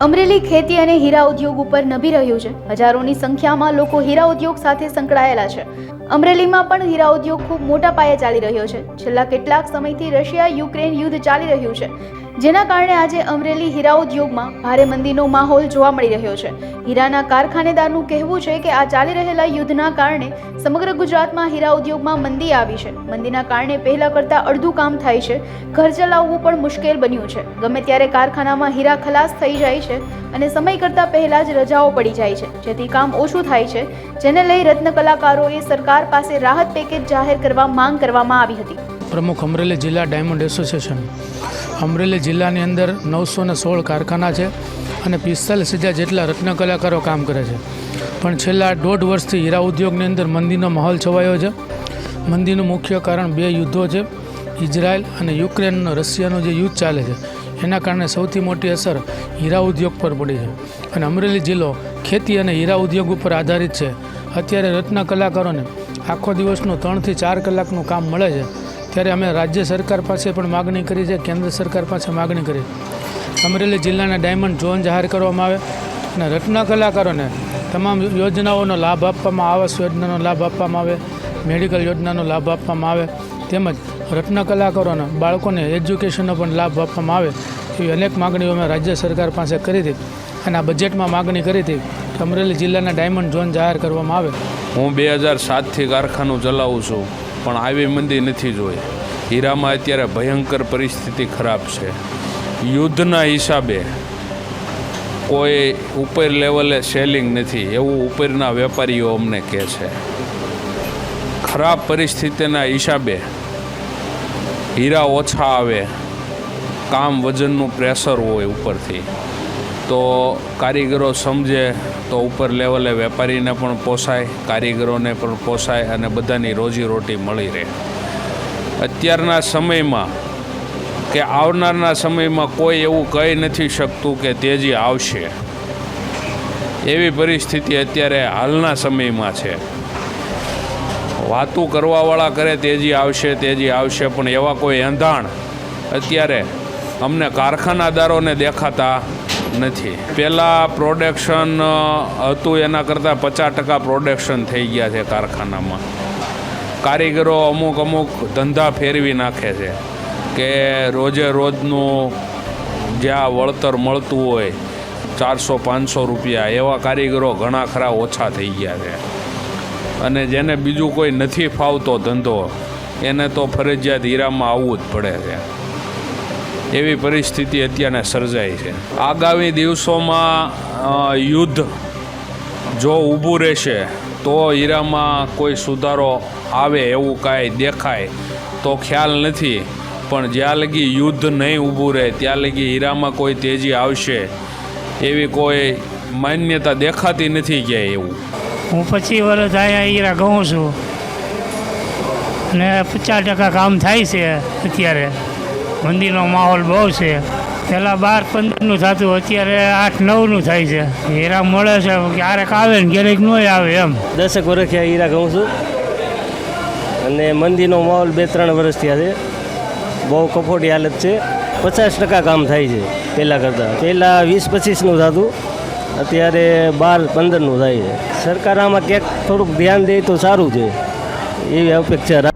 અમરેલી ખેતી અને હીરા ઉદ્યોગ ઉપર નભી રહ્યું છે। હજારોની સંખ્યામાં લોકો હીરા ઉદ્યોગ સાથે સંકળાયેલા છે। અમરેલીમાં પણ હીરા ઉદ્યોગ ખૂબ મોટા પાયે ચાલી રહ્યો છે। છેલ્લા કેટલાક સમયથી રશિયા યુક્રેન યુદ્ધ ચાલી રહ્યું છે, જેના કારણે આજે અમરેલી હીરા ઉદ્યોગમાં ભારે મંદીનો માહોલ જોવા મળી રહ્યો છે। હીરાના કારખાનેદારનું કહેવું છે કે આ ચાલી રહેલા યુદ્ધના કારણે સમગ્ર ગુજરાતમાં હીરા ઉદ્યોગમાં મંદી આવી છે। મંદીના કારણે પહેલા કરતાં અડધું કામ થાય છે, ઘર ચલાવવું પણ મુશ્કેલ બન્યું છે। ગમે ત્યારે કારખાનામાં હીરા ખલાસ થઈ જાય છે અને સમય કરતાં પહેલા જ રજાઓ પડી જાય છે, જેથી કામ ઓછું થાય છે, જેને લઈ રત્ન કલાકારોએ સરકાર પાસે રાહત પેકેજ જાહેર કરવા માંગ કરવામાં આવી હતી। પ્રમુખ અમરેલી જિલ્લા ડાયમંડ એસોસિએશન। અમરેલી જિલ્લાની અંદર 916 કારખાના છે અને 45,000 જેટલા રત્ન કલાકારો કામ કરે છે, પણ છેલ્લા 1.5 વર્ષથી હીરા ઉદ્યોગની અંદર મંદીનો માહોલ છવાયો છે। મંદીનું મુખ્ય કારણ 2 યુદ્ધો છે, ઇઝરાયલ અને યુક્રેનનો રશિયાનું જે યુદ્ધ ચાલે છે એના કારણે સૌથી મોટી અસર હીરા ઉદ્યોગ પર પડી છે અને અમરેલી જિલ્લો ખેતી અને હીરા ઉદ્યોગ ઉપર આધારિત છે। અત્યારે રત્ન કલાકારોને આખો દિવસનું 3 થી 4 કલાકનું કામ મળે છે, ત્યારે અમે રાજ્ય સરકાર પાસે પણ માગણી કરી છે, કેન્દ્ર સરકાર પાસે માગણી કરી અમરેલી જિલ્લાના ડાયમંડ ઝોન જાહેર કરવામાં આવે અને રત્ન કલાકારોને તમામ યોજનાઓનો લાભ આપવામાં, આવાસ યોજનાનો લાભ આપવામાં આવે, મેડિકલ યોજનાનો લાભ આપવામાં આવે, તેમજ રત્ન કલાકારોના બાળકોને એજ્યુકેશનનો પણ લાભ આપવામાં આવે એવી અનેક માગણીઓ અમે રાજ્ય સરકાર પાસે કરી હતી અને આ બજેટમાં માગણી કરી હતી કે અમરેલી જિલ્લાના ડાયમંડ ઝોન જાહેર કરવામાં આવે। હું 2007થી કારખાનું ચલાવું છું, પણ આવી મંદી નથી જોઈ। હીરામાં અત્યારે ભયંકર પરિસ્થિતિ ખરાબ છે। યુદ્ધના હિસાબે કોઈ ઉપર લેવલે સેલિંગ નથી એવું ઉપરના વેપારીઓ અમને કહે છે। ખરાબ પરિસ્થિતિના હિસાબે હીરા ઓછા આવે, કામ વજનનું પ્રેશર હોય ઉપરથી, તો કારીગરો સમજે તો ઉપર લેવલે વેપારીને પણ પોસાય, કારીગરોને પણ પોસાય અને બધાની રોજીરોટી મળી રહે। અત્યારના સમયમાં કે આવનારના સમયમાં કોઈ એવું કહી નથી શકતું કે તેજી આવશે, એવી પરિસ્થિતિ અત્યારે હાલના સમયમાં છે। વાતું કરવાવાળા કરે તેજી આવશે, પણ એવા કોઈ એંધાણ અત્યારે અમને કારખાનાદારોને દેખાતા નથી। પહેલાં પ્રોડક્શન હતું એના કરતાં 50% પ્રોડક્શન થઈ ગયા છે કારખાનામાં। કારીગરો અમુક ધંધા ફેરવી નાખે છે કે રોજે રોજનું જ્યાં વળતર મળતું હોય 400-500 રૂપિયા, એવા કારીગરો ઘણા ખરા ઓછા થઈ ગયા છે અને જેને બીજું કોઈ નથી ફાવતો ધંધો એને તો ફરજિયાત હીરામાં આવવું જ પડે છે। એવી પરિસ્થિતિ અત્યારે સર્જાઈ છે। આગામી દિવસોમાં યુદ્ધ જો ઊભું રહેશે તો હીરામાં કોઈ સુધારો આવે એવું કાંઈ દેખાય તો ખ્યાલ નથી, પણ જ્યાં લગી યુદ્ધ નહીં ઊભું રહે ત્યાં લગી હીરામાં કોઈ તેજી આવશે એવી કોઈ માન્યતા દેખાતી નથી ક્યાંય એવું। હું 25 વર્ષ અહીંયા હીરા ઘઉં છું અને 50% કામ થાય છે। અત્યારે મંદીનો માહોલ બહુ છે। પહેલાં 12-15નું થતું, અત્યારે 8-9નું થાય છે। હીરા મળે છે, ક્યારેક આવે ને ક્યારેક ન આવે એમ। 10 વર્ષ થયા હીરા ઘઉં છું અને મંદીનો માહોલ 2-3 વર્ષ થયા છે। બહુ કફોડી હાલત છે। 50% કામ થાય છે પહેલાં કરતાં। પહેલાં 20-25નું થતું, અત્યારે 12-15નું થાય છે। સરકાર આમાં ક્યાંક થોડુંક ધ્યાન દે તો સારું છે એવી અપેક્ષા